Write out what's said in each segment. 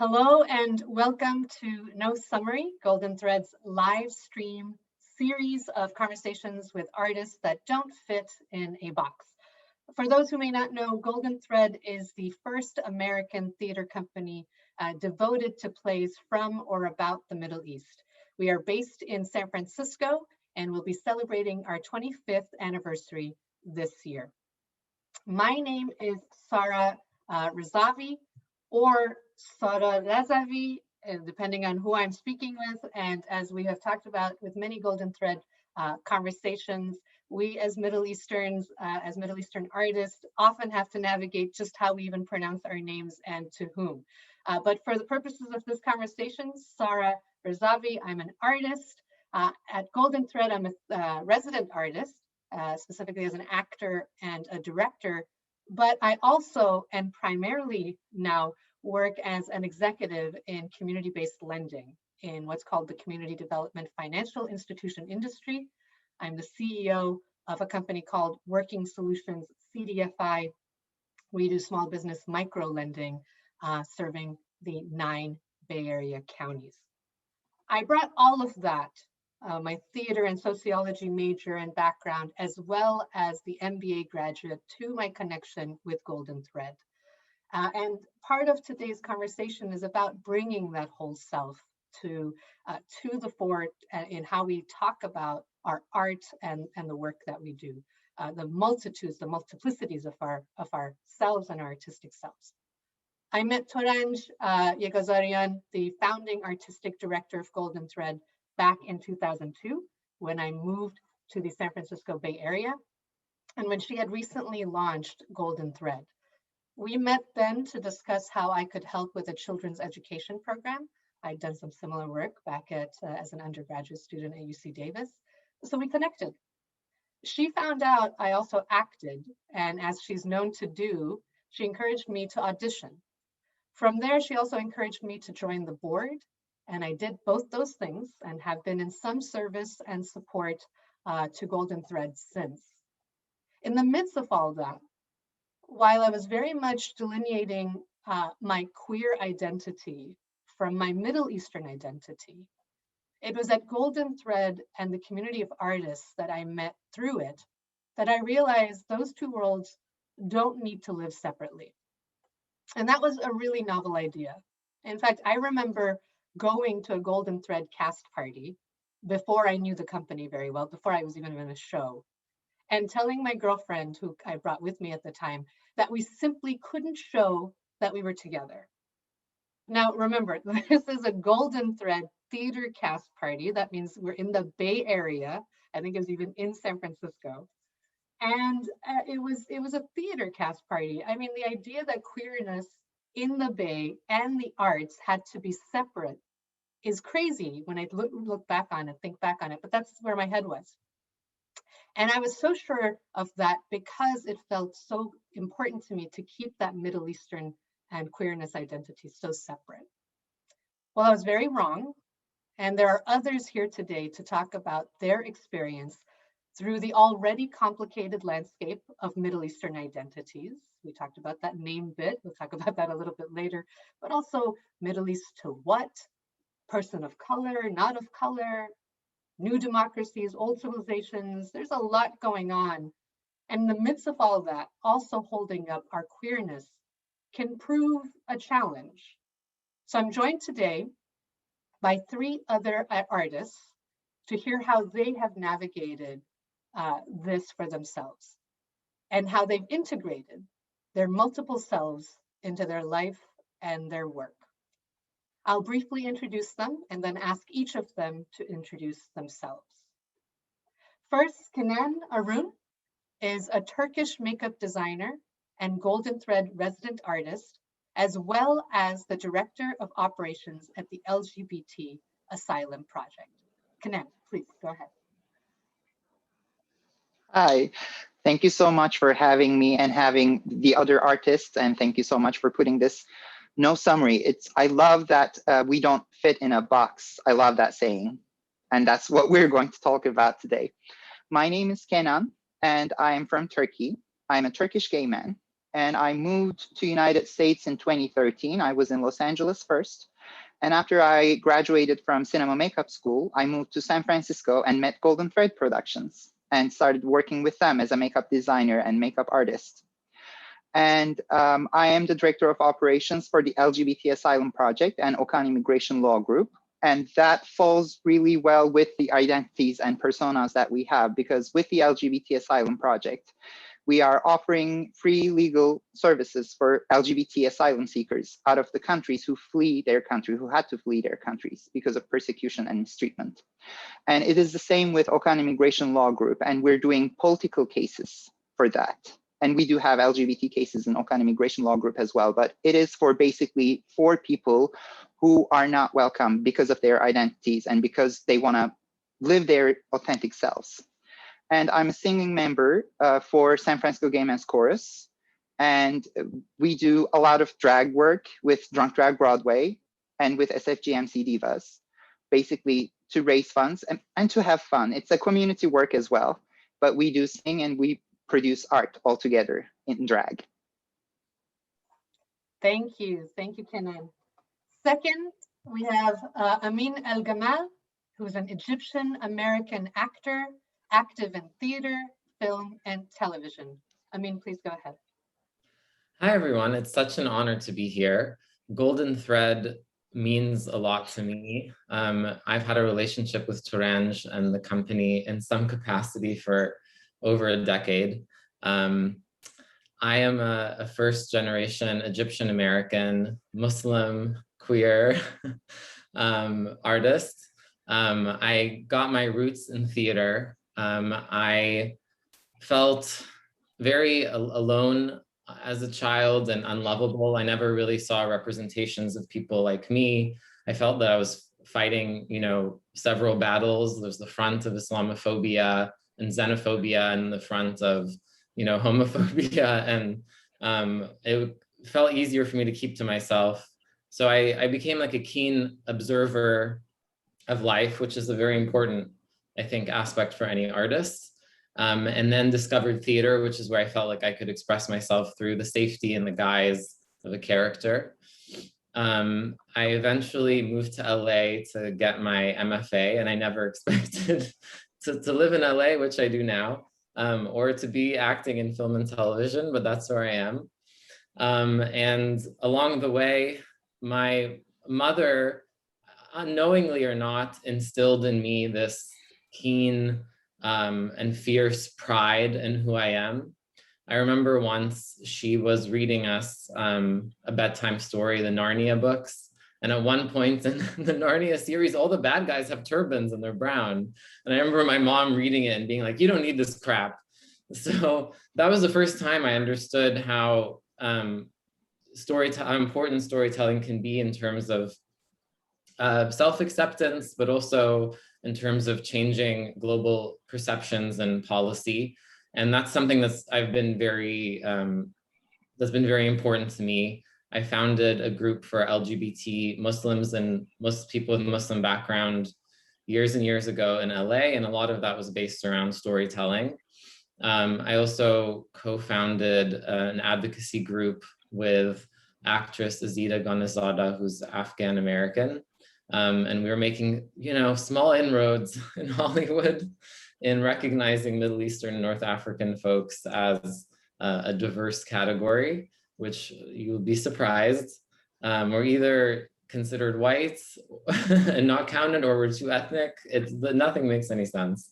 Hello and welcome to No Summary, Golden Thread's live stream series of conversations with artists that don't fit in a box. For those who may not know, Golden Thread is the first American theater company devoted to plays from or about the Middle East. We are based in San Francisco and we'll be celebrating our 25th anniversary this year. My name is Sara Razavi, or Sara Razavi, depending on who I'm speaking with. And as we have talked about with many Golden Thread conversations, we as Middle Eastern artists often have to navigate just how we even pronounce our names and to whom. But for the purposes of this conversation, Sara Razavi, I'm an artist. At Golden Thread, I'm a resident artist, specifically as an actor and a director. But I also, and primarily now, work as an executive in community-based lending in what's called the Community Development Financial Institution industry. I'm the CEO of a company called Working Solutions CDFI. We do small business micro lending, serving the 9 Bay Area counties. I brought all of that, my theater and sociology major and background, as well as the MBA graduate, to my connection with Golden Thread. And part of today's conversation is about bringing that whole self to the fore in how we talk about our art and the work that we do, the multitudes, the multiplicities of our selves and our artistic selves. I met Toranj Yeghazarian, the founding artistic director of Golden Thread, back in 2002 when I moved to the San Francisco Bay Area, and when she had recently launched Golden Thread. We met then to discuss how I could help with a children's education program. I'd done some similar work back as an undergraduate student at UC Davis, so we connected. She found out I also acted, and as she's known to do, she encouraged me to audition. From there, she also encouraged me to join the board, and I did both those things and have been in some service and support to Golden Thread since. In the midst of all that, while I was very much delineating my queer identity from my Middle Eastern identity, it was at Golden Thread and the community of artists that I met through it that I realized those two worlds don't need to live separately. And that was a really novel idea. In fact, I remember going to a Golden Thread cast party before I knew the company very well, before I was even in a show, and telling my girlfriend, who I brought with me at the time, that we simply couldn't show that we were together. Now, remember, this is a Golden Thread theater cast party. That means we're in the Bay Area. I think it was even in San Francisco. And it was a theater cast party. I mean, the idea that queerness in the Bay and the arts had to be separate is crazy when I look back on it, think back on it, but that's where my head was. And I was so sure of that because it felt so important to me to keep that Middle Eastern and queerness identity so separate. Well, I was very wrong. And there are others here today to talk about their experience through the already complicated landscape of Middle Eastern identities. We talked about that name bit. We'll talk about that a little bit later, but also Middle East to what? Person of color, not of color, new democracies, old civilizations. There's a lot going on. And in the midst of all of that, also holding up our queerness can prove a challenge. So I'm joined today by 3 other artists to hear how they have navigated this for themselves and how they've integrated their multiple selves into their life and their work. I'll briefly introduce them and then ask each of them to introduce themselves. First, Kenan Arun is a Turkish makeup designer and Golden Thread resident artist, as well as the director of operations at the LGBT Asylum project. Kenan, please go ahead. Hi, thank you so much for having me and having the other artists, and thank you so much for putting this no summary. I love that we don't fit in a box. I love that saying, and that's what we're going to talk about today. My name is Kenan, and I am from Turkey. I'm a Turkish gay man. and I moved to United States in 2013. I was in Los Angeles first. And after I graduated from cinema makeup school, I moved to San Francisco and met Golden Thread Productions and started working with them as a makeup designer and makeup artist. And I am the director of operations for the LGBT Asylum Project and Afghan Immigration Law Group. And that falls really well with the identities and personas that we have, because with the LGBT Asylum Project, we are offering free legal services for LGBT asylum seekers out of the countries who flee their country, who had to flee their countries because of persecution and mistreatment. And it is the same with Afghan Immigration Law Group, and we're doing political cases for that. And we do have LGBT cases in Afghan Immigration Law Group as well, but it is for basically for people who are not welcome because of their identities and because they want to live their authentic selves. And I'm a singing member for San Francisco Gay Men's Chorus. And we do a lot of drag work with Drunk Drag Broadway and with SFGMC Divas, basically to raise funds and to have fun. It's a community work as well, but we do sing and we produce art all together in drag. Thank you, Kenan. Second, we have Amin El Gamal, who's an Egyptian American actor, active in theater, film, and television. Amin, please go ahead. Hi, everyone. It's such an honor to be here. Golden Thread means a lot to me. I've had a relationship with Turanj and the company in some capacity for over a decade. I am a first generation Egyptian American, Muslim, queer artist. I got my roots in theater. I felt very alone as a child and unlovable. I never really saw representations of people like me. I felt that I was fighting, several battles. There's the front of Islamophobia and xenophobia and the front of, homophobia. And it felt easier for me to keep to myself. So I became like a keen observer of life, which is a very important, I think, aspect for any artist. And then discovered theater, which is where I felt like I could express myself through the safety and the guise of a character. I eventually moved to LA to get my MFA, and I never expected to live in LA, which I do now, or to be acting in film and television, but that's where I am. And along the way, my mother, unknowingly or not, instilled in me this keen and fierce pride in who I am. I remember once she was reading us a bedtime story, the Narnia books. And at one point in the Narnia series, all the bad guys have turbans and they're brown. And I remember my mom reading it and being like, you don't need this crap. So that was the first time I understood how important storytelling can be in terms of self-acceptance, but also in terms of changing global perceptions and policy. And that's something that's been very important to me. I founded a group for LGBT Muslims and most people with Muslim background years and years ago in LA, and a lot of that was based around storytelling. I also co-founded an advocacy group with actress Azita Ghanizada, who's Afghan American. And we were making, small inroads in Hollywood in recognizing Middle Eastern and North African folks as a diverse category, which you would be surprised. We're either considered white and not counted, or we're too ethnic. Nothing makes any sense.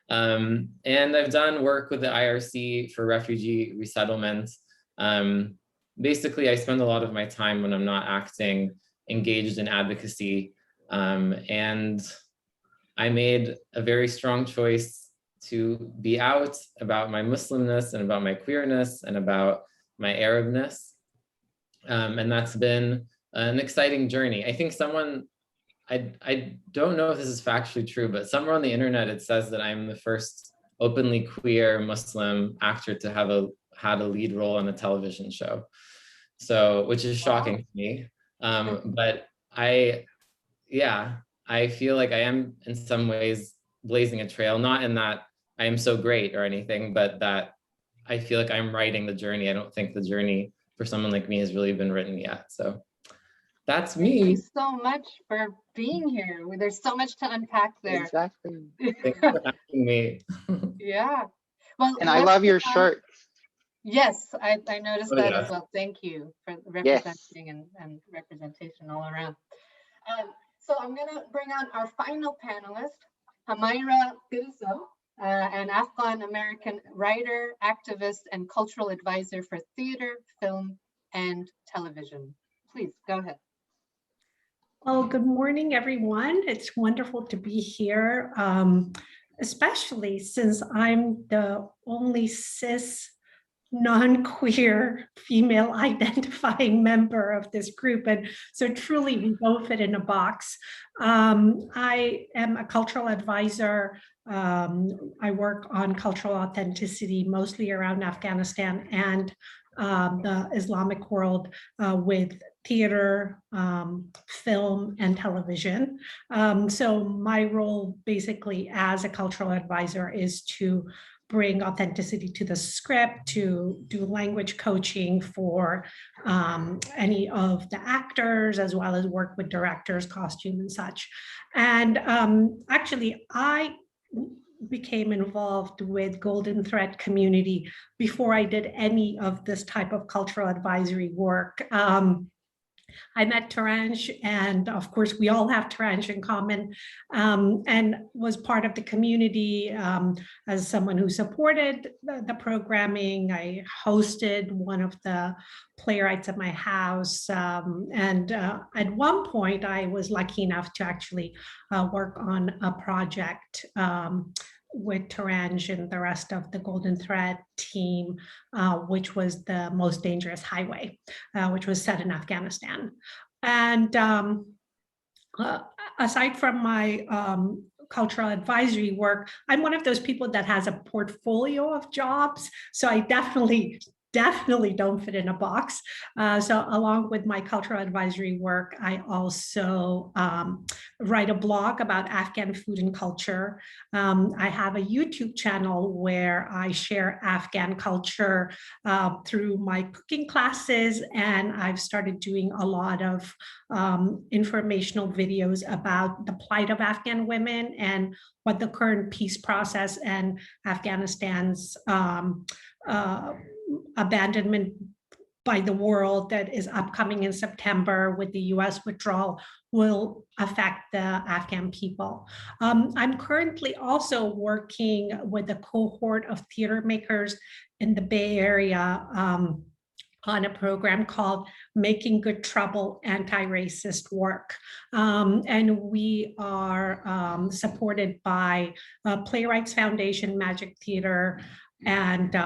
And I've done work with the IRC for refugee resettlement. Basically, I spend a lot of my time when I'm not acting engaged in advocacy. And I made a very strong choice to be out about my Muslimness and about my queerness and about my Arabness. And that's been an exciting journey. I think I don't know if this is factually true, but somewhere on the internet, it says that I'm the first openly queer Muslim actor to have had a lead role on a television show. So, which is shocking to me. But I feel like I am in some ways blazing a trail, not in that I am so great or anything, but that I feel like I'm writing the journey. I don't think the journey for someone like me has really been written yet. So that's me. Thank you so much for being here. There's so much to unpack there. Exactly. Thanks for asking me. Yeah. Well, And I love your shirt. Yes, I noticed Oh, that yeah. as well. Thank you for representing and representation all around. So I'm going to bring on our final panelist, Humaira Ghilzai, an Afghan American writer, activist, and cultural advisor for theater, film, and television. Please go ahead. Well, good morning, everyone. It's wonderful to be here, especially since I'm the only cis non-queer female identifying member of this group. And so truly we don't fit in a box. I am a cultural advisor. I work on cultural authenticity, mostly around Afghanistan and the Islamic world with theater, film, and television. So my role basically as a cultural advisor is to bring authenticity to the script, to do language coaching for any of the actors, as well as work with directors, costume, and such. And actually, I became involved with Golden Thread community before I did any of this type of cultural advisory work. I met Taranj, and of course, we all have Taranj in common, and was part of the community as someone who supported the programming. I hosted one of the playwrights at my house, and at one point, I was lucky enough to actually work on a project with Taranj and the rest of the Golden Thread team, which was The Most Dangerous Highway, which was set in Afghanistan. And aside from my cultural advisory work, I'm one of those people that has a portfolio of jobs. So I definitely don't fit in a box. So along with my cultural advisory work, I also write a blog about Afghan food and culture. I have a YouTube channel where I share Afghan culture through my cooking classes, and I've started doing a lot of informational videos about the plight of Afghan women and what the current peace process and Afghanistan's abandonment by the world that is upcoming in September with the US withdrawal will affect the Afghan people. I'm currently also working with a cohort of theater makers in the Bay Area on a program called Making Good Trouble Anti-Racist Work. And we are supported by Playwrights Foundation, Magic Theater, and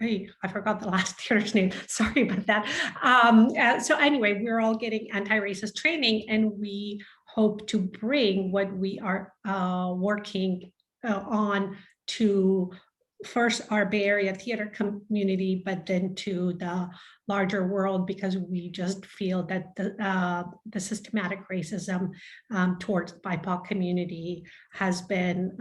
I forgot the last theater's name. Sorry about that. So anyway, we're all getting anti-racist training, and we hope to bring what we are working on to first our Bay Area theater community, but then to the larger world, because we just feel that the systematic racism towards the BIPOC community has been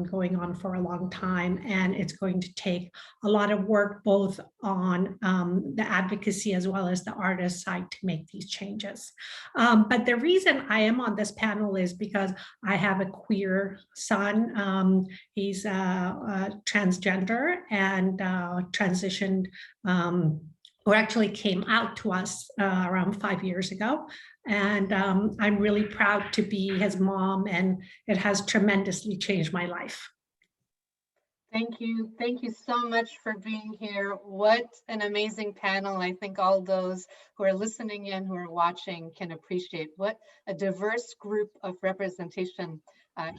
going on for a long time, and it's going to take a lot of work both on the advocacy as well as the artist side to make these changes. But the reason I am on this panel is because I have a queer son. He's transgender and transitioned or actually came out to us around 5 years ago. And I'm really proud to be his mom, and it has tremendously changed my life. Thank you. Thank you so much for being here. What an amazing panel. I think all those who are listening in, who are watching, can appreciate what a diverse group of representation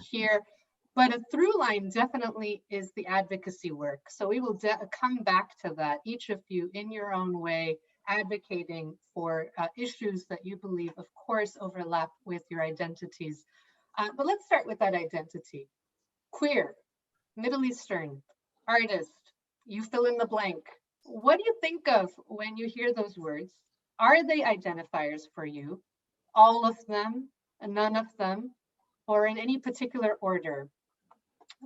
here. But a through line definitely is the advocacy work. So we will come back to that, each of you in your own way, advocating for issues that you believe, of course, overlap with your identities. But let's start with that identity. Queer, Middle Eastern, artist, you fill in the blank. What do you think of when you hear those words? Are they identifiers for you? All of them, none of them, or in any particular order?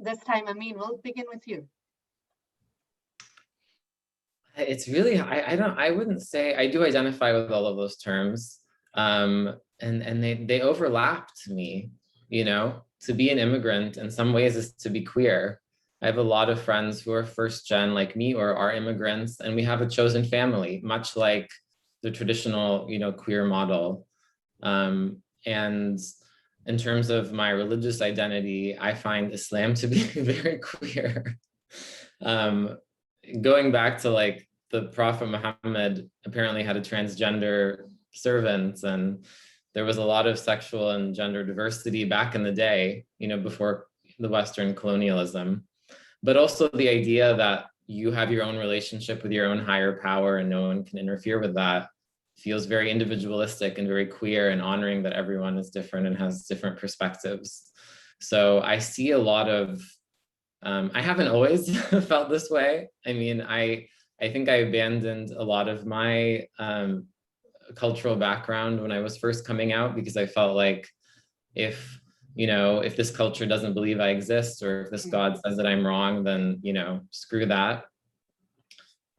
This time, Amin, we'll begin with you. It's really, I wouldn't say, I do identify with all of those terms. And they overlap to me, you know, to be an immigrant in some ways is to be queer. I have a lot of friends who are first gen like me or are immigrants, and we have a chosen family, much like the traditional, you know, queer model. And in terms of my religious identity, I find Islam to be very queer. Going back to like the Prophet Muhammad apparently had a transgender servant, and there was a lot of sexual and gender diversity back in the day, you know, before the Western colonialism. But also the idea that you have your own relationship with your own higher power and no one can interfere with that feels very individualistic and very queer, and honoring that everyone is different and has different perspectives. So I see a lot of, I haven't always felt this way. I mean, I think I abandoned a lot of my cultural background when I was first coming out, because I felt like if, you know, if this culture doesn't believe I exist, or if this God says that I'm wrong, then, you know, screw that.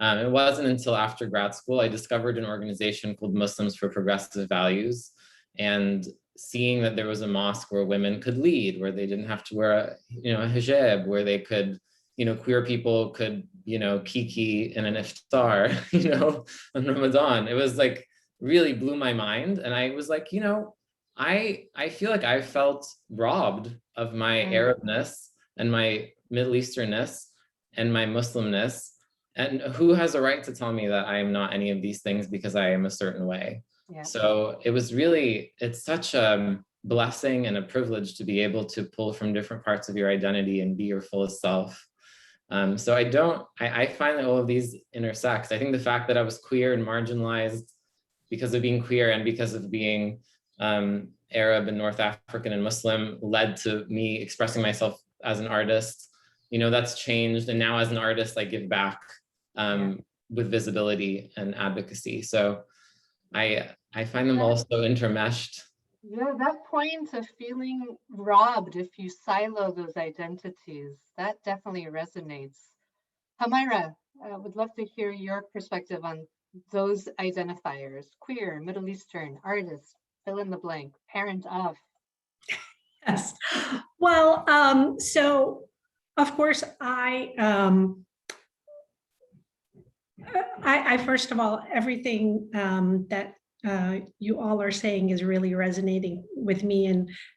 It wasn't until after grad school I discovered an organization called Muslims for Progressive Values, and seeing that there was a mosque where women could lead, where they didn't have to wear a, you know, a hijab, where they could, you know, queer people could, you know, kiki in an iftar, you know, on Ramadan. It was like really blew my mind, and I was like, you know, I feel like I felt robbed of my Arabness and my Middle Easternness and my Muslimness. And who has a right to tell me that I am not any of these things because I am a certain way? Yeah. So it was really, it's such a blessing and a privilege to be able to pull from different parts of your identity and be your fullest self. So I find that all of these intersect. I think the fact that I was queer and marginalized because of being queer and because of being Arab and North African and Muslim led to me expressing myself as an artist. You know, that's changed. And now as an artist, I give back with visibility and advocacy. So I find them all so intermeshed. Yeah, that point of feeling robbed if you silo those identities, that definitely resonates. Humaira, I would love to hear your perspective on those identifiers: queer, Middle Eastern, artist, fill in the blank, parent of. Yes. Well, so of course, I first of all, everything that you all are saying is really resonating with me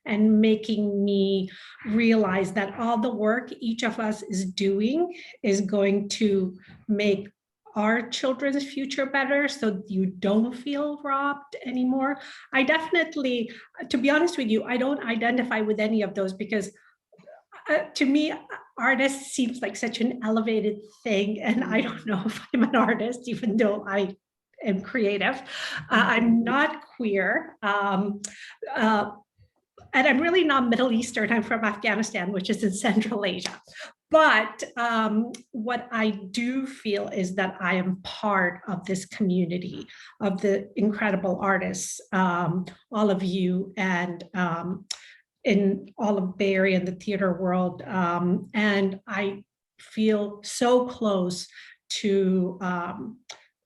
and making me realize that all the work each of us is doing is going to make our children's future better, so you don't feel robbed anymore. I definitely, to be honest with you, I don't identify with any of those, because to me, artist seems like such an elevated thing, and I don't know if I'm an artist, even though I am creative. I'm not queer, and I'm really not Middle Eastern. I'm from Afghanistan, which is in Central Asia. But what I do feel is that I am part of this community of the incredible artists, all of you, and in all of Bay Area and the theater world. And I feel so close to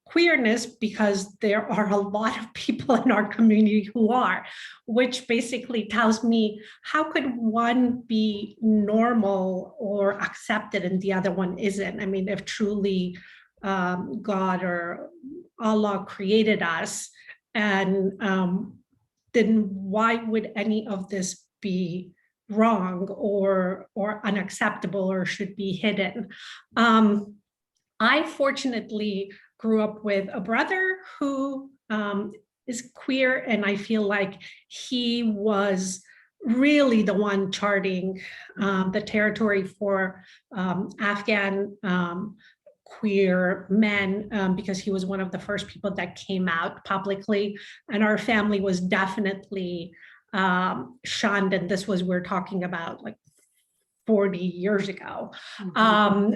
queerness, because there are a lot of people in our community who are, which basically tells me, how could one be normal or accepted and the other one isn't? I mean, if truly God or Allah created us, and then why would any of this be wrong or unacceptable or should be hidden? I fortunately grew up with a brother who is queer, and I feel like he was really the one charting the territory for Afghan queer men, because he was one of the first people that came out publicly, and our family was definitely shunned, and this was, we're talking about like 40 years ago.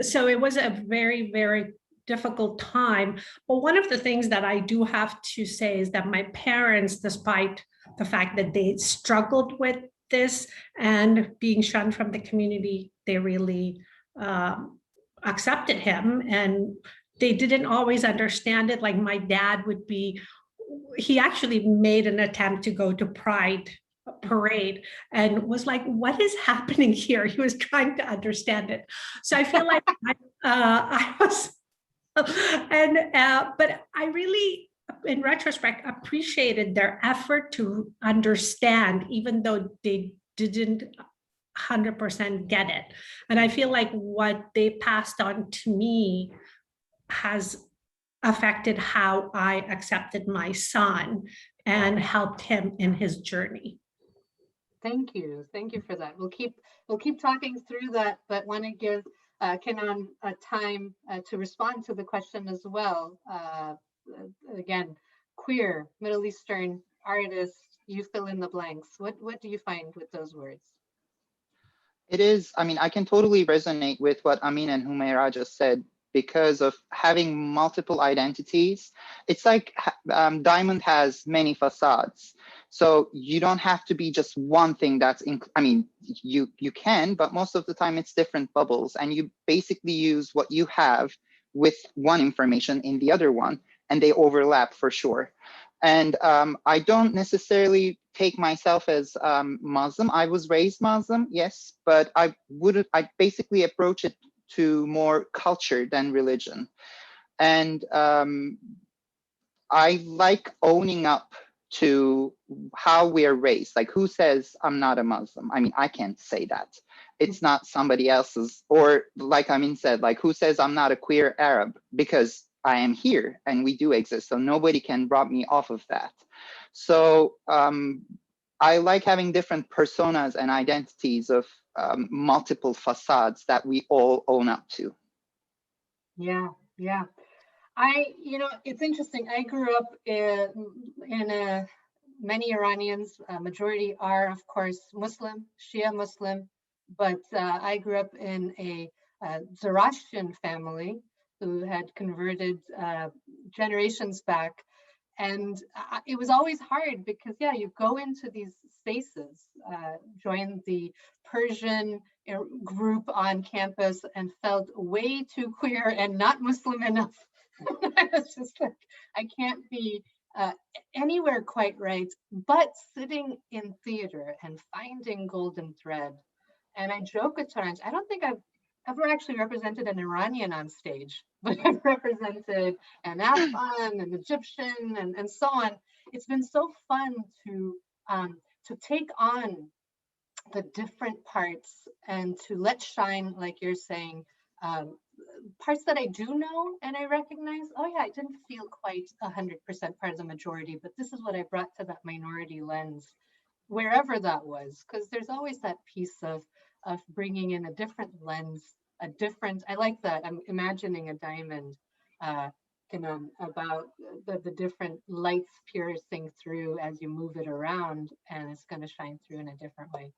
So it was a very, very difficult time. But one of the things that I do have to say is that my parents, despite the fact that they struggled with this and being shunned from the community, they really accepted him and they didn't always understand it. Like my dad would be, he actually made an attempt to go to Pride parade and was like, what is happening here? He was trying to understand it. So I feel like I was, but I really, in retrospect, appreciated their effort to understand, even though they didn't 100% get it. And I feel like what they passed on to me has affected how I accepted my son and helped him in his journey. Thank you for that. We'll keep talking through that, but want to give Kenan time to respond to the question as well. Again, queer, Middle Eastern artist, you fill in the blanks. What do you find with those words? It is, I mean, I can totally resonate with what Amin and Humaira just said because of having multiple identities. It's like diamond has many facades. So you don't have to be just one thing that's, I mean, you can, but most of the time it's different bubbles, and you basically use what you have with one information in the other one, and they overlap for sure. And I don't necessarily take myself as Muslim. I was raised Muslim, yes, but I basically approach it to more culture than religion. And I like owning up to how we're raised. Like, who says I'm not a Muslim? I mean, I can't say that. It's not somebody else's. Or like Amin said, like, who says I'm not a queer Arab? Because I am here and we do exist. So nobody can rob me off of that. So I like having different personas and identities of multiple facades that we all own up to. Yeah. It's interesting. I grew up in many Iranians, majority are, of course, Muslim, Shia Muslim, but I grew up in a Zoroastrian family who had converted generations back. And it was always hard because, yeah, you go into these spaces, join the Persian group on campus and felt way too queer and not Muslim enough. I was just like, I can't be anywhere quite right, but sitting in theater and finding golden thread. And I joke with Taraj, I don't think I've ever actually represented an Iranian on stage, but I've represented an Afghan, an Egyptian, and so on. It's been so fun to take on the different parts and to let shine, like you're saying, parts that I do know and I recognize, oh yeah, I didn't feel quite 100% part of the majority, but this is what I brought to that minority lens, wherever that was, because there's always that piece of bringing in a different lens, I like that. I'm imagining a diamond, about the different lights piercing through as you move it around, and it's going to shine through in a different way.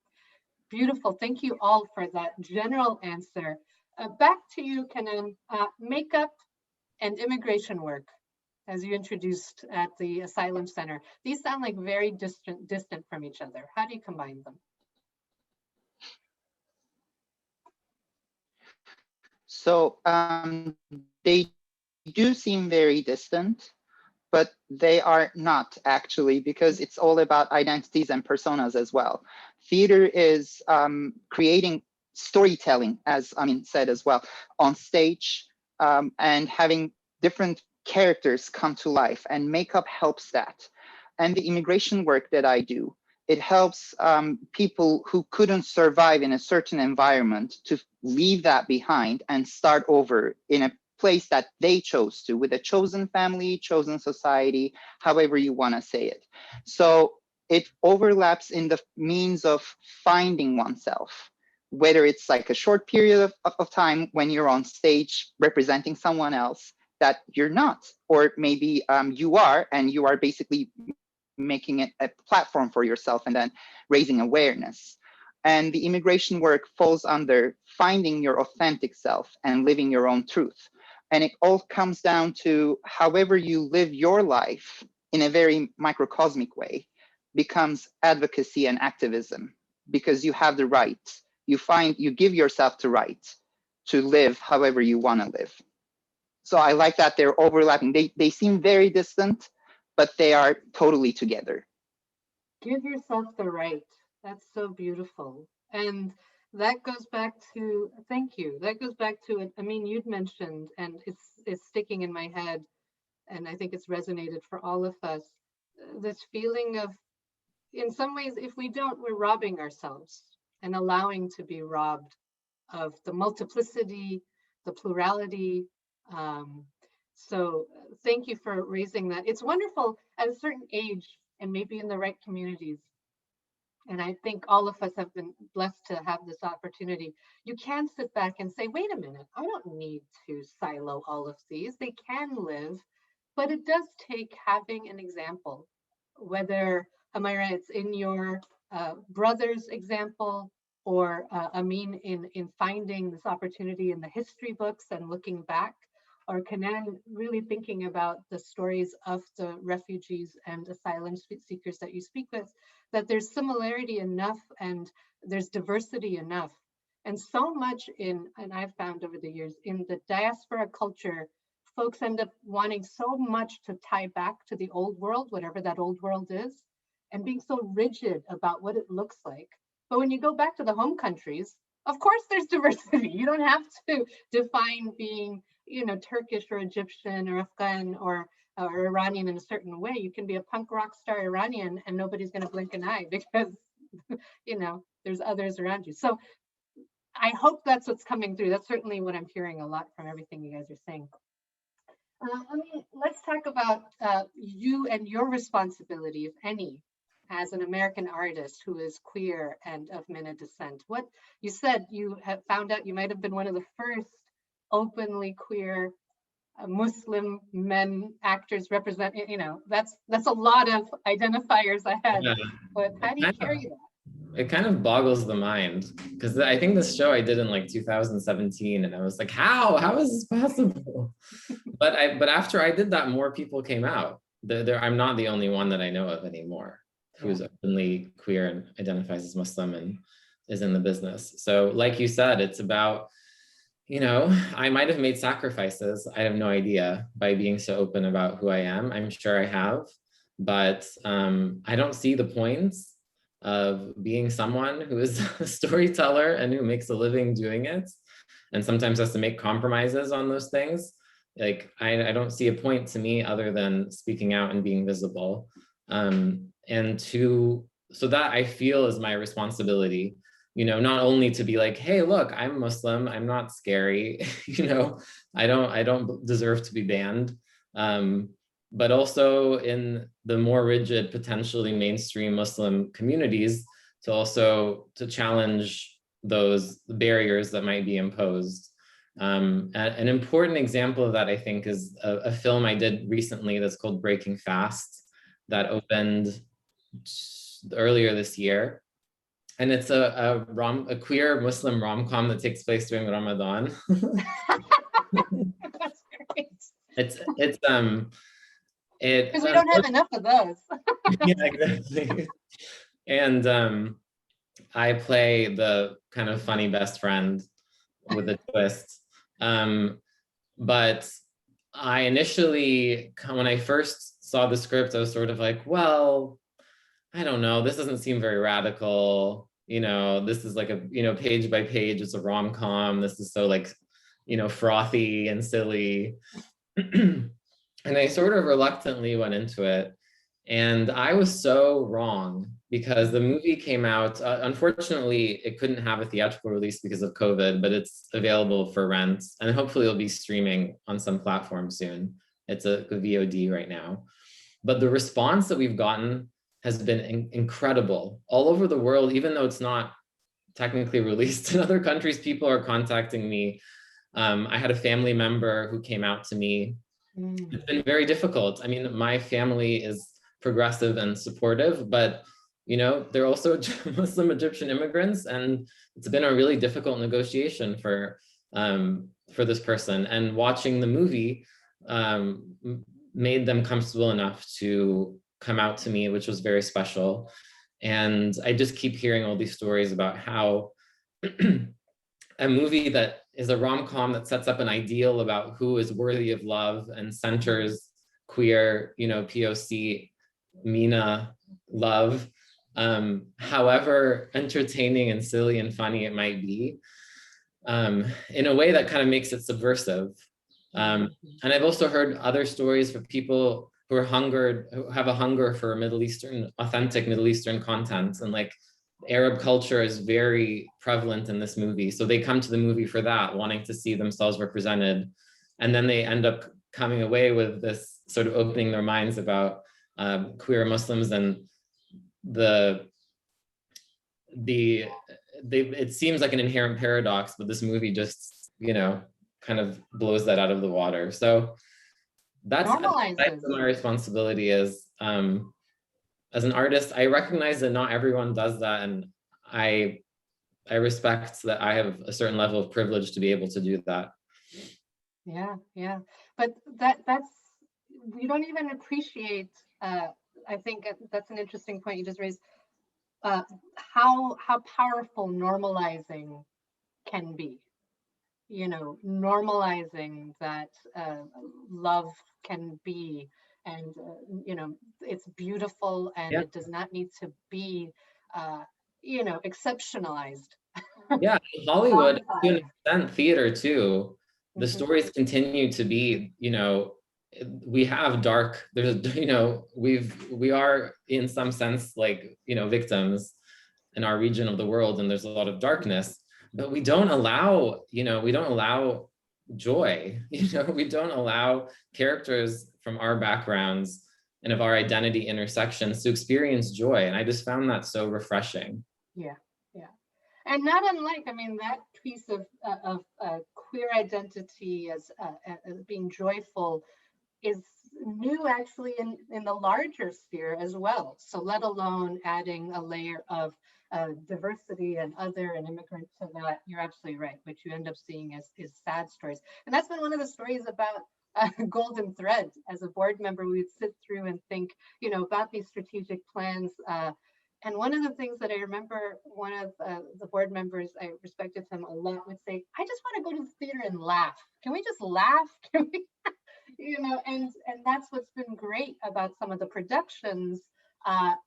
Beautiful. Thank you all for that general answer. Back to you, Kenan. Makeup and immigration work, as you introduced at the Asylum Center. These sound like very distant from each other. How do you combine them? So they do seem very distant, but they are not actually, because it's all about identities and personas as well. Theater is creating storytelling, as Amin said as well, on stage, and having different characters come to life, and makeup helps that. And the immigration work that I do, it helps people who couldn't survive in a certain environment to leave that behind and start over in a place that they chose to, with a chosen family, chosen society, however you want to say it. So it overlaps in the means of finding oneself, whether it's like a short period of time when you're on stage representing someone else that you're not, or maybe you are, and you are basically making it a platform for yourself and then raising awareness. And the immigration work falls under finding your authentic self and living your own truth. And it all comes down to however you live your life in a very microcosmic way becomes advocacy and activism, because you have the right, you give yourself the right to live however you want to live. So I like that they're overlapping. They seem very distant, but they are totally together. Give yourself the right. That's so beautiful. And that goes back to, thank you. That goes back to it. I mean, you'd mentioned, and it's sticking in my head, and I think it's resonated for all of us, this feeling of, in some ways, if we don't, we're robbing ourselves and allowing to be robbed of the multiplicity, the plurality. So thank you for raising that. It's wonderful at a certain age and maybe in the right communities. And I think all of us have been blessed to have this opportunity. You can sit back and say, wait a minute, I don't need to silo all of these. They can live, but it does take having an example, whether, Humaira, it's in your brother's example, or Amin in finding this opportunity in the history books and looking back, or Kenan really thinking about the stories of the refugees and asylum seekers that you speak with, that there's similarity enough and there's diversity enough. And so much and I've found over the years, in the diaspora culture, folks end up wanting so much to tie back to the old world, whatever that old world is, and being so rigid about what it looks like. But when you go back to the home countries, of course there's diversity. You don't have to define being, Turkish or Egyptian or Afghan or Iranian in a certain way. You can be a punk rock star Iranian and nobody's going to blink an eye because, there's others around you. So I hope that's what's coming through. That's certainly what I'm hearing a lot from everything you guys are saying. Let's talk about you and your responsibility, if any, as an American artist who is queer and of Mina descent. What you said, you have found out you might have been one of the first openly queer Muslim men actors represent, that's a lot of identifiers ahead. Yeah. But how do you carry that? It kind of boggles the mind, because I think this show I did in like 2017, and I was like, how is this possible? but after I did that, more people came out. I'm not the only one that I know of anymore who's openly queer and identifies as Muslim and is in the business. So like you said, it's about, I might have made sacrifices, I have no idea, by being so open about who I am. I'm sure I have, but I don't see the points of being someone who is a storyteller and who makes a living doing it, and sometimes has to make compromises on those things. Like, I don't see a point to me other than speaking out and being visible. So that I feel is my responsibility, not only to be like, hey, look, I'm Muslim, I'm not scary, I don't deserve to be banned. But also in the more rigid, potentially mainstream Muslim communities, to challenge those barriers that might be imposed. An important example of that, I think, is a film I did recently that's called Breaking Fast, that opened earlier this year. And it's a queer Muslim rom-com that takes place during Ramadan. That's great. Because we don't have enough of those. Yeah, exactly. And I play the kind of funny best friend with a twist. But I initially, when I first saw the script, I was sort of like, well, I don't know, this doesn't seem very radical. This is like a, page by page, it's a rom-com. This is so like, frothy and silly. And I sort of reluctantly went into it. And I was so wrong, because the movie came out, unfortunately, it couldn't have a theatrical release because of COVID, but it's available for rent. And hopefully it'll be streaming on some platform soon. It's a VOD right now. But the response that we've gotten has been incredible all over the world. Even though it's not technically released in other countries, people are contacting me. I had a family member who came out to me. It's been very difficult. I mean, my family is progressive and supportive, but they're also Muslim Egyptian immigrants, and it's been a really difficult negotiation for this person. And watching the movie made them comfortable enough to come out to me, which was very special. And I just keep hearing all these stories about how a movie that is a rom-com that sets up an ideal about who is worthy of love and centers queer, POC, Mina love. However entertaining and silly and funny it might be, in a way that kind of makes it subversive. And I've also heard other stories for people who have a hunger for authentic Middle Eastern content, and like Arab culture is very prevalent in this movie. So they come to the movie for that, wanting to see themselves represented. And then they end up coming away with this sort of opening their minds about queer Muslims, and it seems like an inherent paradox, but this movie just, kind of blows that out of the water. So that's my responsibility is, as an artist. I recognize that not everyone does that, and I respect that I have a certain level of privilege to be able to do that. Yeah, but that's we don't even appreciate. I think that's an interesting point you just raised. How powerful normalizing can be. Normalizing that love can be, and it's beautiful, and it does not need to be exceptionalized. Yeah, Hollywood, to an extent, theater too. The stories continue to be, we have dark, we are in some sense like, victims in our region of the world, and there's a lot of darkness, but we don't allow joy, we don't allow characters from our backgrounds and of our identity intersections to experience joy. And I just found that so refreshing. Yeah. And not unlike, that piece of queer identity as being joyful is new actually in the larger sphere as well. So let alone adding a layer of diversity and other and immigrant to that. You're absolutely right. What you end up seeing is sad stories. And that's been one of the stories about Golden Thread. As a board member, we would sit through and think, about these strategic plans. And one of the things that I remember, one of the board members, I respected him a lot, would say, I just want to go to the theater and laugh. Can we just laugh? Can we, and that's what's been great about some of the productions,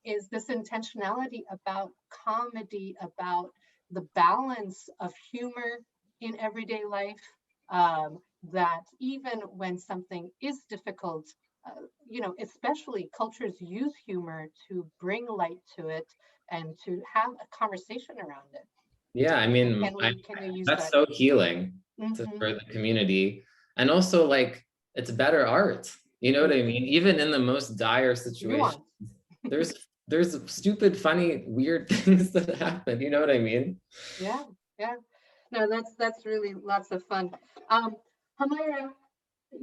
is this intentionality about comedy, about the balance of humor in everyday life, that even when something is difficult, especially cultures use humor to bring light to it and to have a conversation around it. Yeah, that's so healing for the community. And also, like, it's better art. You know what I mean? Even in the most dire situations, there's stupid, funny, weird things that happen. You know what I mean? Yeah. No, that's really lots of fun. Humaira,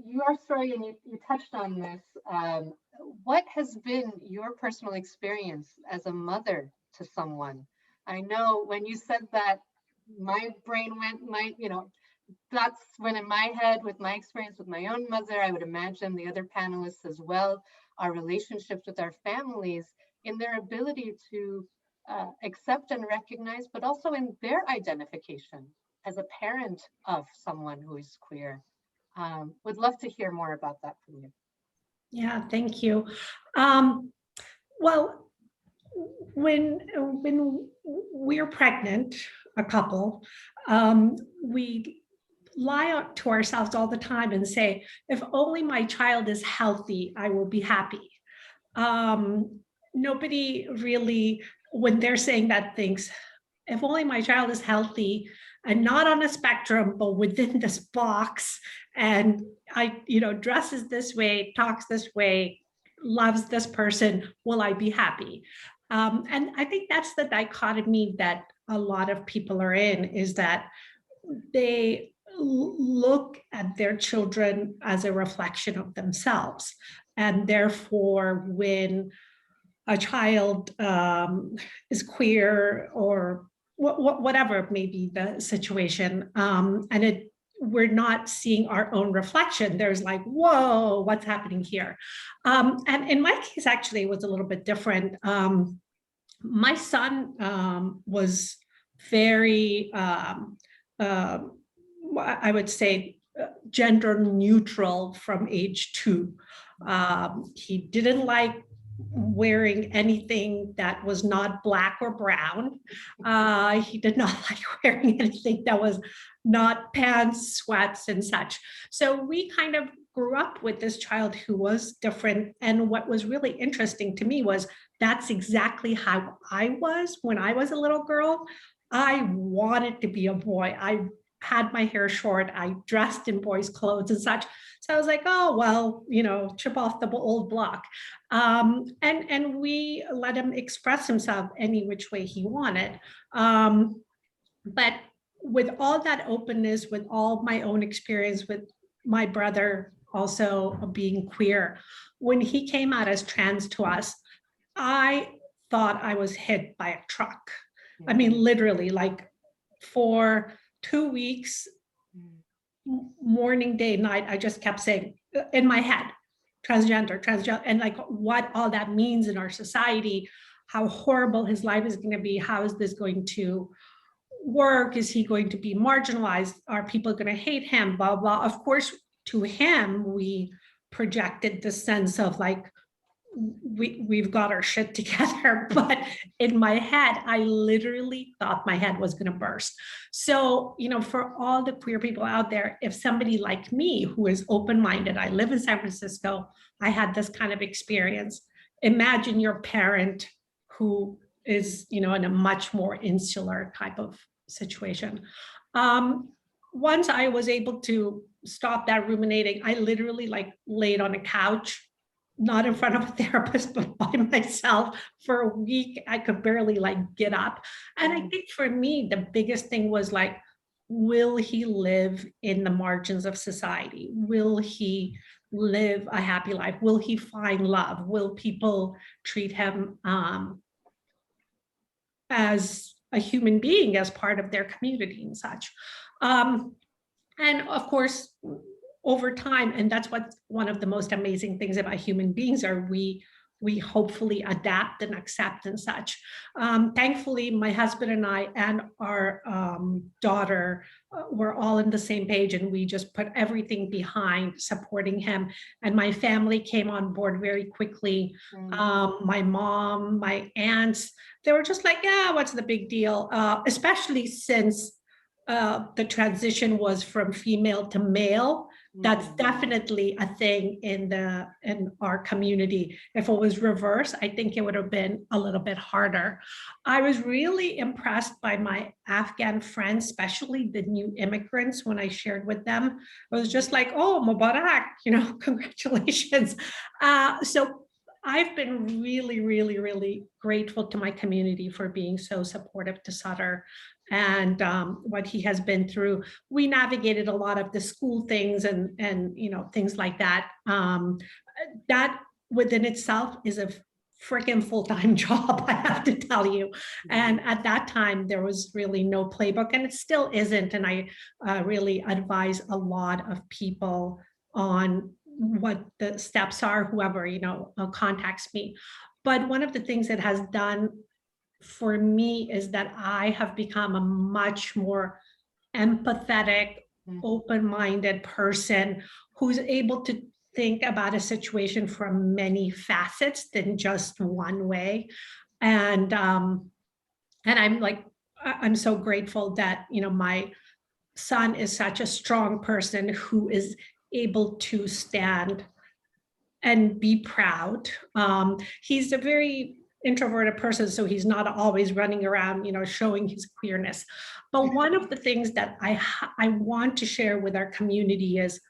your story, and you touched on this. What has been your personal experience as a mother to someone? I know when you said that, my brain went, that's when in my head, with my experience with my own mother, I would imagine the other panelists as well, our relationships with our families in their ability to accept and recognize, but also in their identification as a parent of someone who is queer. Would love to hear more about that from you. Yeah, thank you. Well, when we're pregnant, a couple, we lie to ourselves all the time and say, if only my child is healthy, I will be happy. Nobody really, when they're saying that, thinks, if only my child is healthy and not on a spectrum, but within this box, and dresses this way, talks this way, loves this person, will I be happy? And I think that's the dichotomy that a lot of people are in, is that they look at their children as a reflection of themselves. And therefore, when a child is queer or whatever may be the situation, and we're not seeing our own reflection, there's like, whoa, what's happening here? And in my case, actually, it was a little bit different. My son was very I would say, gender neutral from age 2. He didn't like wearing anything that was not black or brown. He did not like wearing anything that was not pants, sweats, and such. So we kind of grew up with this child who was different. And what was really interesting to me was that's exactly how I was when I was a little girl. I wanted to be a boy. I had my hair short. I dressed in boys' clothes and such. So I was like, oh, well, chip off the old block. And we let him express himself any which way he wanted. But with all that openness, with all my own experience, with my brother also being queer, when he came out as trans to us, I thought I was hit by a truck. I mean, literally, like for 2 weeks, morning, day, night, I just kept saying in my head, transgender, and like what all that means in our society, how horrible his life is going to be. How is this going to work? Is he going to be marginalized? Are people going to hate him? Blah, blah. Of course, to him, we projected the sense of like, we've got our shit together. But in my head, I literally thought my head was going to burst. So, for all the queer people out there, if somebody like me who is open-minded, I live in San Francisco, I had this kind of experience. Imagine your parent who is, in a much more insular type of situation. Once I was able to stop that ruminating, I literally laid on a couch, not in front of a therapist, but by myself for a week. I could barely get up. And I think for me, the biggest thing was will he live in the margins of society? Will he live a happy life? Will he find love? Will people treat him as a human being, as part of their community and such? And of course, over time, and that's what one of the most amazing things about human beings are, we hopefully adapt and accept and such. Thankfully, my husband and I and our daughter were all on the same page, and we just put everything behind supporting him. And my family came on board very quickly. My mom, my aunts, they were just like, yeah, what's the big deal? Especially since the transition was from female to male. That's definitely a thing in our community. If it was reversed, I think it would have been a little bit harder. I was really impressed by my Afghan friends, especially the new immigrants. When I shared with them, it was just like, oh, Mubarak, congratulations. So I've been really, really, really grateful to my community for being so supportive to Sutter and what he has been through. We navigated a lot of the school things and things like that. That within itself is a freaking full-time job, I have to tell you. And at that time, there was really no playbook, and it still isn't. And I really advise a lot of people on what the steps are, whoever contacts me. But one of the things it has done for me is that I have become a much more empathetic, open-minded person who's able to think about a situation from many facets than just one way. And I'm so grateful that my son is such a strong person who is able to stand and be proud. He's a very introverted person, so he's not always running around, showing his queerness. But one of the things that I want to share with our community is,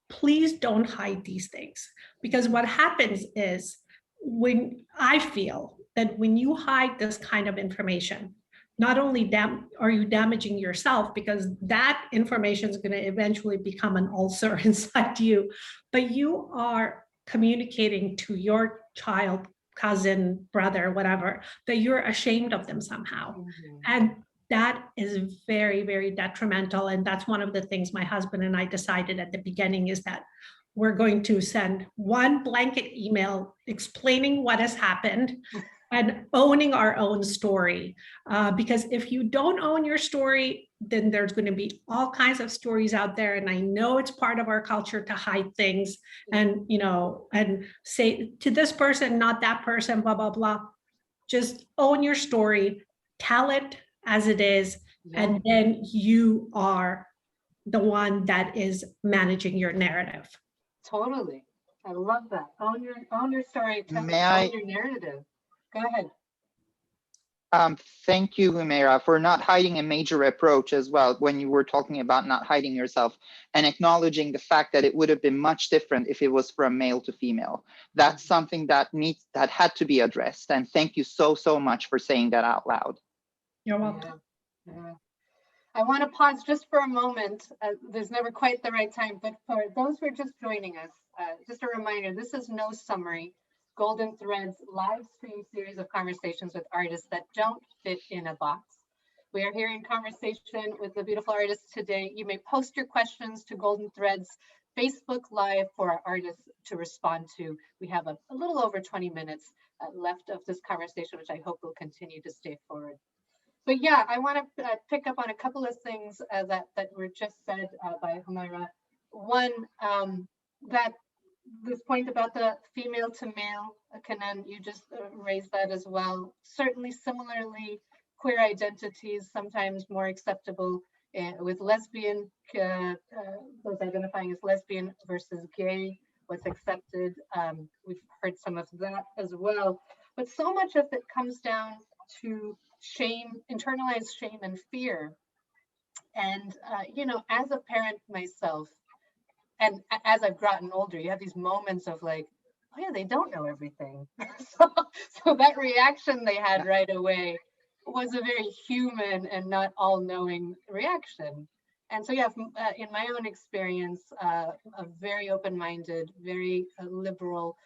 please don't hide these things. Because what happens is, when I feel that when you hide this kind of information, not only are you damaging yourself, because that information is going to eventually become an ulcer inside you, but you are communicating to your child, cousin, brother, whatever, that you're ashamed of them somehow. And that is very, very detrimental. And that's one of the things my husband and I decided at the beginning, is that we're going to send one blanket email explaining what has happened. and owning our own story. Because if you don't own your story, then there's going to be all kinds of stories out there. And I know it's part of our culture to hide things and, and say to this person, not that person, blah, blah, blah. Just own your story, tell it as it is, and then you are the one that is managing your narrative. Totally. I love that. Own your story, own your narrative. Go ahead. Thank you, Humaira, for not hiding a major approach as well when you were talking about not hiding yourself and acknowledging the fact that it would have been much different if it was from male to female. That's something that had to be addressed. And thank you so much for saying that out loud. You're welcome. Yeah. I want to pause just for a moment. There's never quite the right time, but for those who are just joining us, just a reminder, this is No Summary, Golden Threads live stream series of conversations with artists that don't fit in a box. We are here in conversation with the beautiful artists today. You may post your questions to Golden Threads Facebook Live for our artists to respond to. We have a little over 20 minutes left of this conversation, which I hope will continue to stay forward. But yeah, I want to pick up on a couple of things that were just said by Humaira. One, that this point about the female to male, Kenan, you just raised that as well. Certainly, similarly, queer identities sometimes more acceptable with lesbian, those identifying as lesbian versus gay, what's accepted. We've heard some of that as well. But so much of it comes down to shame, internalized shame and fear. And, as a parent myself, and as I've gotten older, you have these moments of like, oh yeah, they don't know everything. so that reaction they had right away was a very human and not all-knowing reaction. And so yeah, in my own experience, a very open-minded, very liberal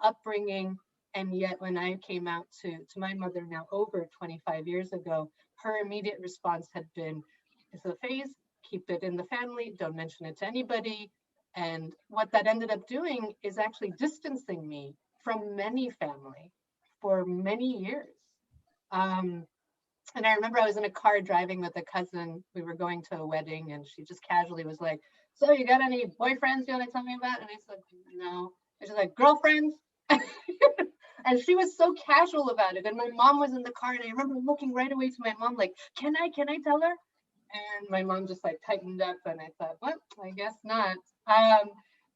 upbringing. And yet when I came out to my mother now over 25 years ago, her immediate response had been, it's a phase, keep it in the family, don't mention it to anybody. And what that ended up doing is actually distancing me from many family for many years. And I remember I was in a car driving with a cousin. We were going to a wedding and she just casually was like, so you got any boyfriends you want to tell me about? And I said, no. And she's like, girlfriends? And she was so casual about it. And my mom was in the car and I remember looking right away to my mom like, can I tell her? And my mom just like tightened up and I thought, well, I guess not.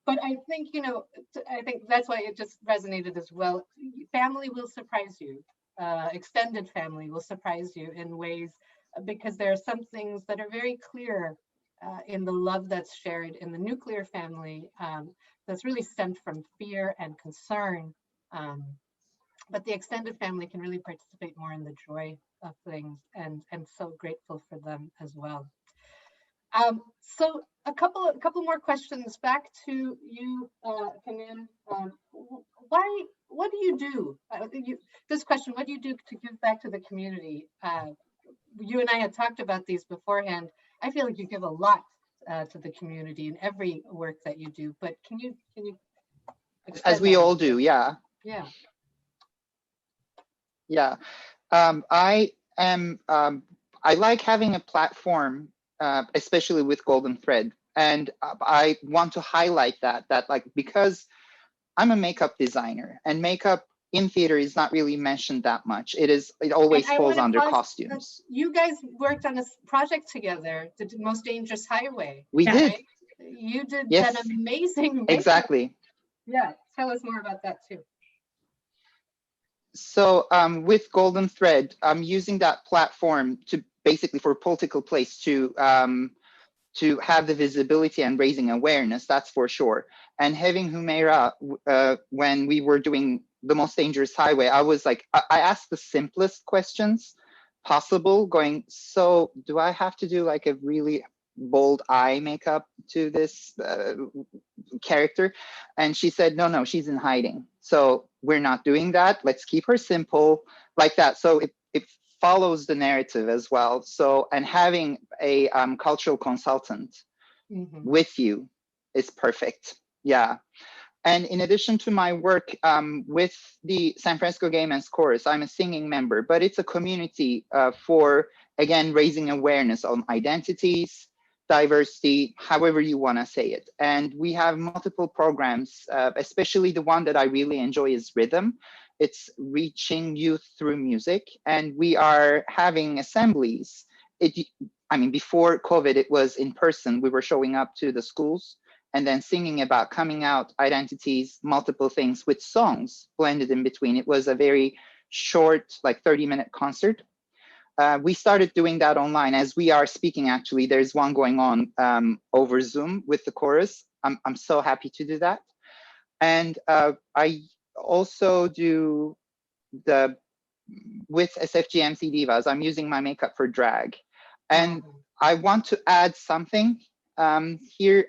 But I think, I think that's why it just resonated as well. Family will surprise you. Extended family will surprise you in ways because there are some things that are very clear in the love that's shared in the nuclear family that's really stemmed from fear and concern. But the extended family can really participate more in the joy of things and so grateful for them as well. So a couple more questions back to you, Kenan. What do you do? This question, what do you do to give back to the community? You and I had talked about these beforehand. I feel like you give a lot to the community in every work that you do, but can you as we all do, yeah. I like having a platform, especially with Golden Thread, and I want to highlight that like, because I'm a makeup designer and makeup in theater is not really mentioned that much. It always falls under costumes. You guys worked on a project together, the Most Dangerous Highway. We did. Right? You did yes. that amazing makeup. Exactly. Yeah, tell us more about that too. So with Golden Thread, I'm using that platform to basically for political place to have the visibility and raising awareness, that's for sure. And having Humaira, when we were doing the Most Dangerous Highway, I was like, I asked the simplest questions possible, going, so do I have to do like a really bold eye makeup to this character? And she said, no, she's in hiding. So we're not doing that. Let's keep her simple like that. So it follows the narrative as well. So, and having a cultural consultant with you is perfect. Yeah. And in addition to my work with the San Francisco Gay Men's Chorus, I'm a singing member, but it's a community for, again, raising awareness on identities, diversity, however you want to say it. And we have multiple programs, especially the one that I really enjoy is Rhythm. It's reaching youth through music. And we are having assemblies. I mean, before COVID, it was in person. We were showing up to the schools and then singing about coming out, identities, multiple things with songs blended in between. It was a very short, like 30-minute concert. We started doing that online as we are speaking. Actually, there's one going on over Zoom with the chorus. I'm so happy to do that. And I also do with SFG MC Divas, I'm using my makeup for drag. And I want to add something here,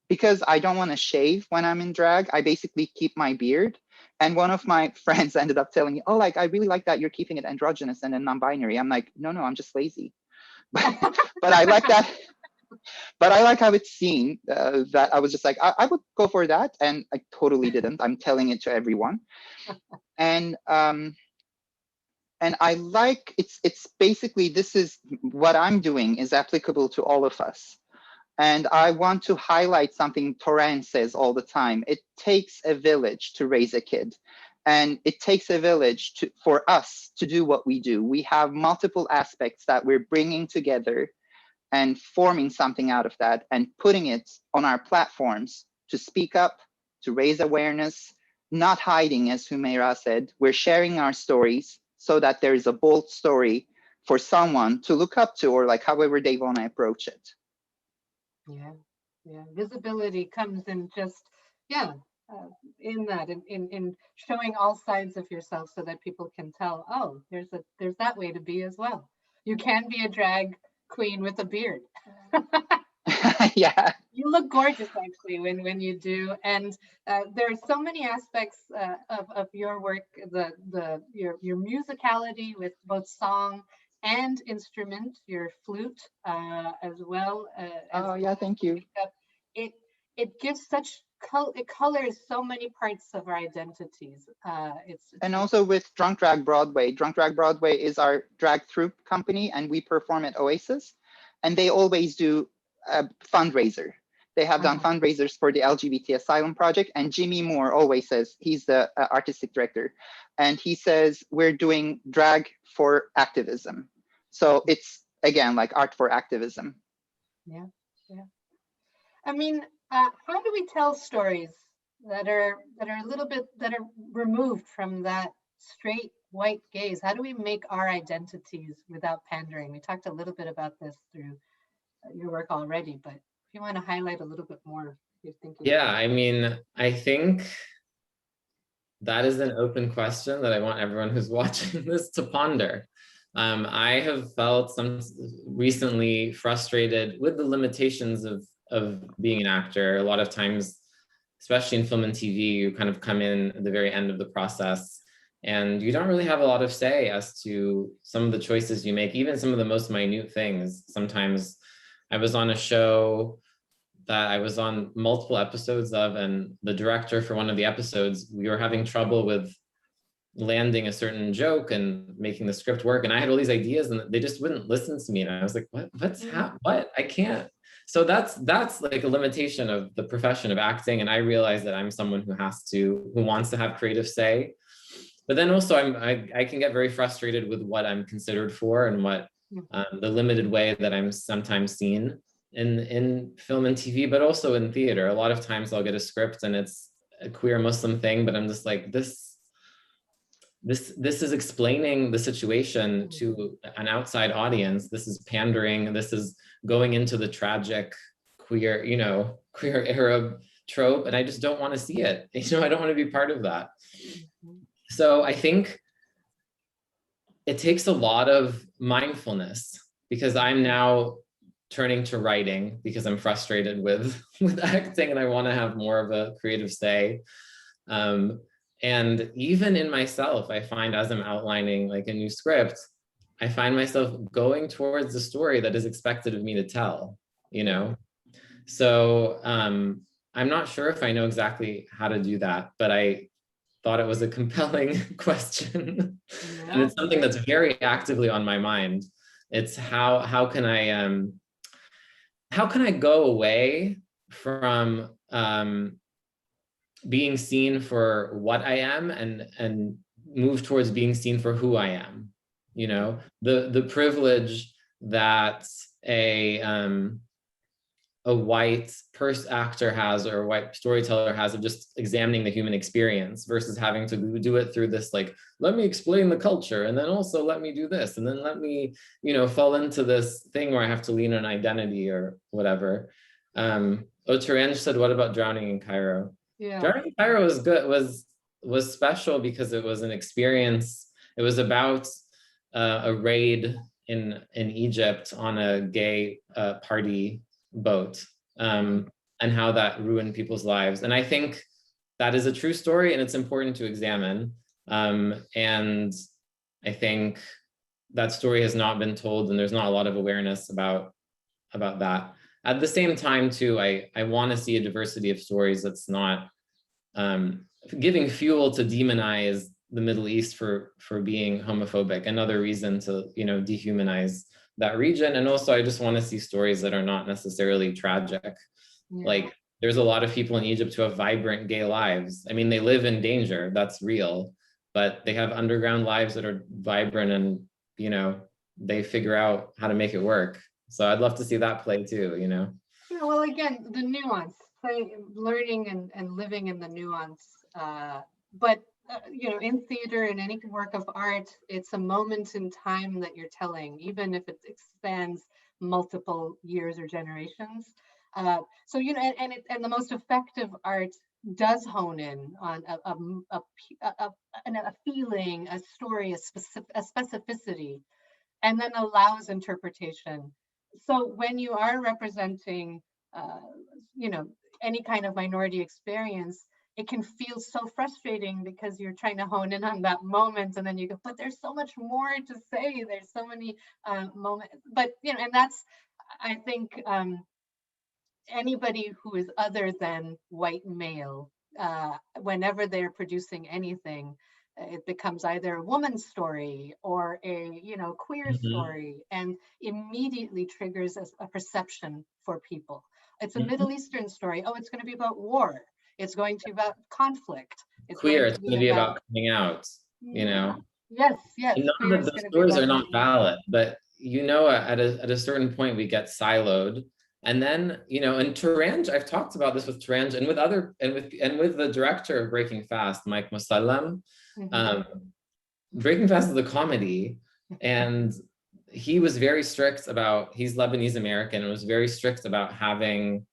because I don't want to shave when I'm in drag. I basically keep my beard. And one of my friends ended up telling me, oh, like, I really like that you're keeping it androgynous and then non-binary. I'm like, no, I'm just lazy. But I like that. But I like how it's seen, that I was just like, I would go for that. And I totally didn't. I'm telling it to everyone. And I like, it's basically, this is what I'm doing is applicable to all of us. And I want to highlight something Toran says all the time. It takes a village to raise a kid. And it takes a village for us to do what we do. We have multiple aspects that we're bringing together and forming something out of that and putting it on our platforms to speak up, to raise awareness, not hiding, as Humaira said. We're sharing our stories so that there is a bold story for someone to look up to, or like however they want to approach it. Yeah. Visibility comes in just, in that, in showing all sides of yourself so that people can tell, oh, there's that way to be as well. You can be a drag queen with a beard. Yeah. You look gorgeous actually when you do, and there are so many aspects of your work, your musicality with both song and instrument, your flute as well. Oh yeah, thank you. It gives such it colors so many parts of our identities. And also with Drunk Drag Broadway. Drunk Drag Broadway is our drag troupe company, and we perform at Oasis, and they always do a fundraiser. They have done fundraisers for the LGBT Asylum project, and Jimmy Moore always says, he's the artistic director, and he says we're doing drag for activism. So it's, again, like art for activism. Yeah. I mean, how do we tell stories that are a little bit, that are removed from that straight white gaze? How do we make our identities without pandering? We talked a little bit about this through your work already, but if you want to highlight a little bit more, you're thinking. Yeah, I mean, I think that is an open question that I want everyone who's watching this to ponder. I have felt recently frustrated with the limitations of being an actor. A lot of times, especially in film and TV, you kind of come in at the very end of the process and you don't really have a lot of say as to some of the choices you make, even some of the most minute things. Sometimes I was on a show that I was on multiple episodes of, and the director for one of the episodes, we were having trouble with landing a certain joke and making the script work. And I had all these ideas and they just wouldn't listen to me. And I was like, what? I can't. So that's like a limitation of the profession of acting. And I realized that I'm someone who wants to have creative say. But then also I can get very frustrated with what I'm considered for and what the limited way that I'm sometimes seen in film and TV, but also in theater. A lot of times I'll get a script and it's a queer Muslim thing, but I'm just like, this is explaining the situation to an outside audience. This is pandering. This is going into the tragic queer Arab trope, and I just don't want to see it. I don't want to be part of that. So I think it takes a lot of mindfulness, because I'm now turning to writing because I'm frustrated with acting and I want to have more of a creative say. And even in myself, I find as I'm outlining like a new script, I find myself going towards the story that is expected of me to tell, So I'm not sure if I know exactly how to do that, but I thought it was a compelling question. Yeah. And it's something that's very actively on my mind. It's how can I go away from being seen for what I am and move towards being seen for who I am. You know, the privilege that a white actor has, or a white storyteller has, of just examining the human experience versus having to do it through this, like, let me explain the culture, and then also let me do this, and then let me, you know, fall into this thing where I have to lean on identity or whatever. Taranj said, what about Drowning in Cairo? Yeah. Drowning in Cairo was good, was special because it was an experience. It was about a raid in Egypt on a gay party boat, and how that ruined people's lives. And I think that is a true story, and it's important to examine. And I think that story has not been told, and there's not a lot of awareness about that. At the same time, too, I want to see a diversity of stories that's not giving fuel to demonize the Middle East for being homophobic, another reason to, you know, dehumanize that region. And also, I just want to see stories that are not necessarily tragic. Yeah. Like, there's a lot of people in Egypt who have vibrant gay lives. I mean, they live in danger, that's real, but they have underground lives that are vibrant, and, you know, they figure out how to make it work. So I'd love to see that play too, you know? Yeah, well, again, the nuance, learning and living in the nuance. But you know, in theater, in any work of art, it's a moment in time that you're telling, even if it expands multiple years or generations. So, you know, and the most effective art does hone in on a feeling, a story, a specificity, and then allows interpretation. So when you are representing, you know, any kind of minority experience, it can feel so frustrating because you're trying to hone in on that moment, and then you go, but there's so much more to say. There's so many moments, but, you know, and that's, I think, anybody who is other than white male, whenever they're producing anything, it becomes either a woman's story or a, you know, queer story, and immediately triggers a perception for people. It's a Middle Eastern story. Oh, it's going to be about war. It's going to be about conflict. It's going to be about coming out, you know? Yes, yes. And none of the stories are not valid, but, you know, at a certain point we get siloed. And then, you know, and Taranj, I've talked about this with Taranj and with other, and with the director of Breaking Fast, Mike Musallam. Breaking Fast is a comedy, and he was very strict about, he's Lebanese American, and was very strict about having,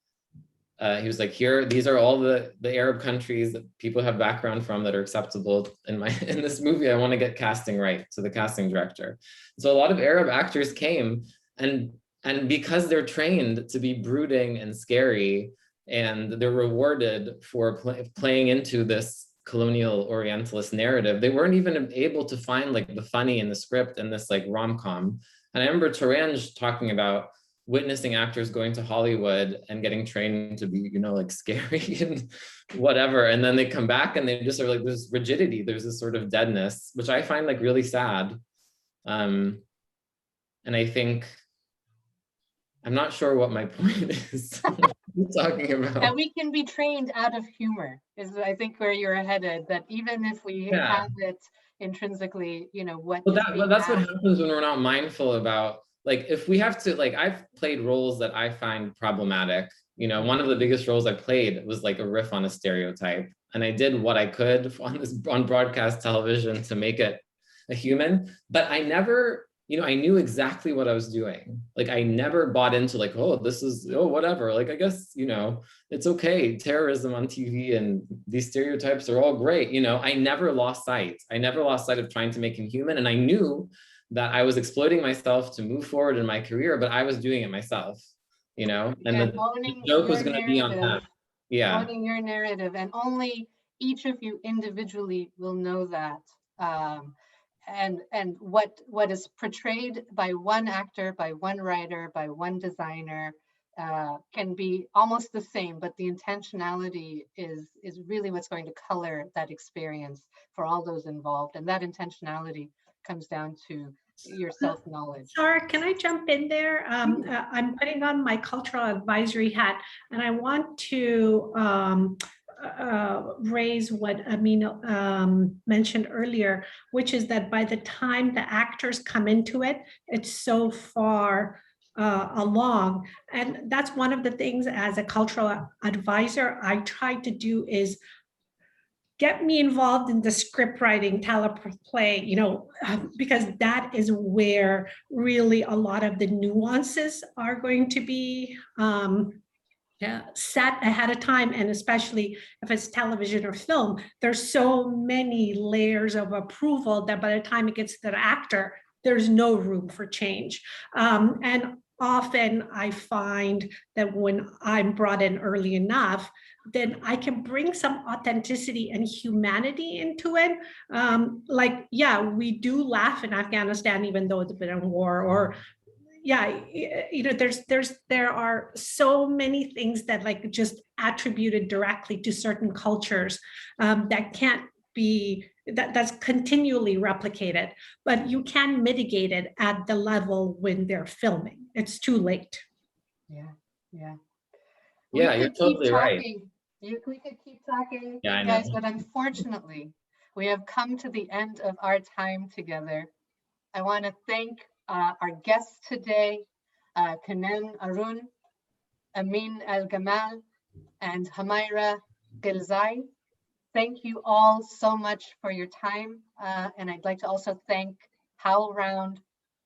he was like, here, these are all the Arab countries that people have background from that are acceptable in this movie. I want to get casting right, to the casting director. So a lot of Arab actors came, and because they're trained to be brooding and scary, and they're rewarded for playing into this colonial Orientalist narrative, they weren't even able to find like the funny in the script and this like rom-com. And I remember Taranj talking about witnessing actors going to Hollywood and getting trained to be, you know, like scary and whatever. And then they come back and they just are like, there's rigidity, there's this sort of deadness, which I find like really sad. And I think, I'm not sure what my point is. What are you talking about? That we can be trained out of humor is, I think, where you're headed. That even if we have it intrinsically, you know, that's what happens when we're not mindful about, like, if we have to, like, I've played roles that I find problematic. You know, one of the biggest roles I played was like a riff on a stereotype, and I did what I could on broadcast television to make it a human, but I never, you know, I knew exactly what I was doing. Like, I never bought into like, oh, this is, oh, whatever. Like, I guess, you know, it's okay. Terrorism on TV and these stereotypes are all great. You know, I never lost sight. I never lost sight of trying to make him human. And I knew that I was exploiting myself to move forward in my career, but I was doing it myself, you know, and the joke was going to be on them. Yeah. Owning your narrative, and only each of you individually will know that. And what is portrayed by one actor, by one writer, by one designer, can be almost the same, but the intentionality is really what's going to color that experience for all those involved. And that intentionality comes down to your self-knowledge. Sara, can I jump in there? I'm putting on my cultural advisory hat, and I want to raise what Amin mentioned earlier, which is that by the time the actors come into it, it's so far along. And that's one of the things as a cultural advisor I try to do is get me involved in the script writing, teleplay, because that is where really a lot of the nuances are going to be set ahead of time. And especially if it's television or film, there's so many layers of approval that by the time it gets to the actor, there's no room for change. And often I find that when I'm brought in early enough, then I can bring some authenticity and humanity into it. We do laugh in Afghanistan, even though it's been a war, or there are so many things that just attributed directly to certain cultures that can't be, that's continually replicated, but you can mitigate it at the level when they're filming. It's too late. Yeah. Yeah, you're totally right. We could keep talking, yeah, guys, but unfortunately, we have come to the end of our time together. I want to thank our guests today, Kenan Arun, Amin El Gamal, and Humaira Ghilzai. Thank you all so much for your time. And I'd like to also thank HowlRound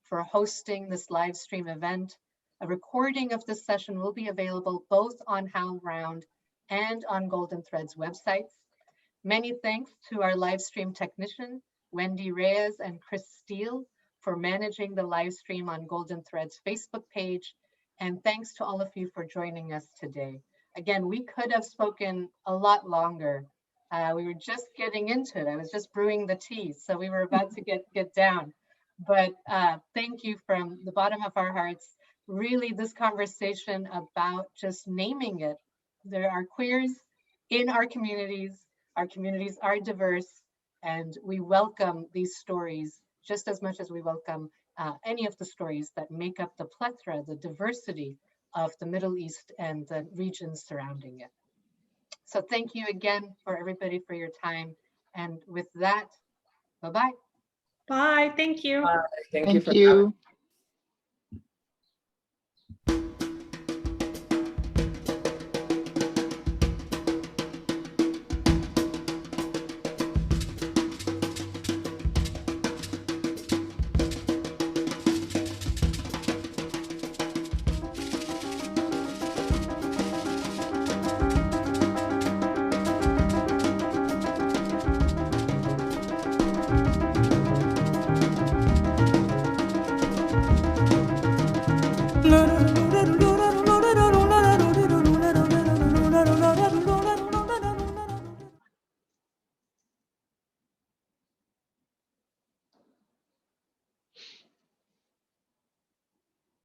for hosting this live stream event. A recording of this session will be available both on HowlRound and on Golden Thread's websites. Many thanks to our live stream technician, Wendy Reyes and Chris Steele, for managing the live stream on Golden Thread's Facebook page. And thanks to all of you for joining us today. Again, we could have spoken a lot longer. We were just getting into it. I was just brewing the tea, so we were about to get down. But thank you from the bottom of our hearts. Really, this conversation about just naming it. There are queers in our communities. Our communities are diverse, and we welcome these stories just as much as we welcome any of the stories that make up the plethora, the diversity of the Middle East and the regions surrounding it. So thank you again for everybody for your time. And with that, bye-bye. Bye, thank you. Bye. Thank you for you. No.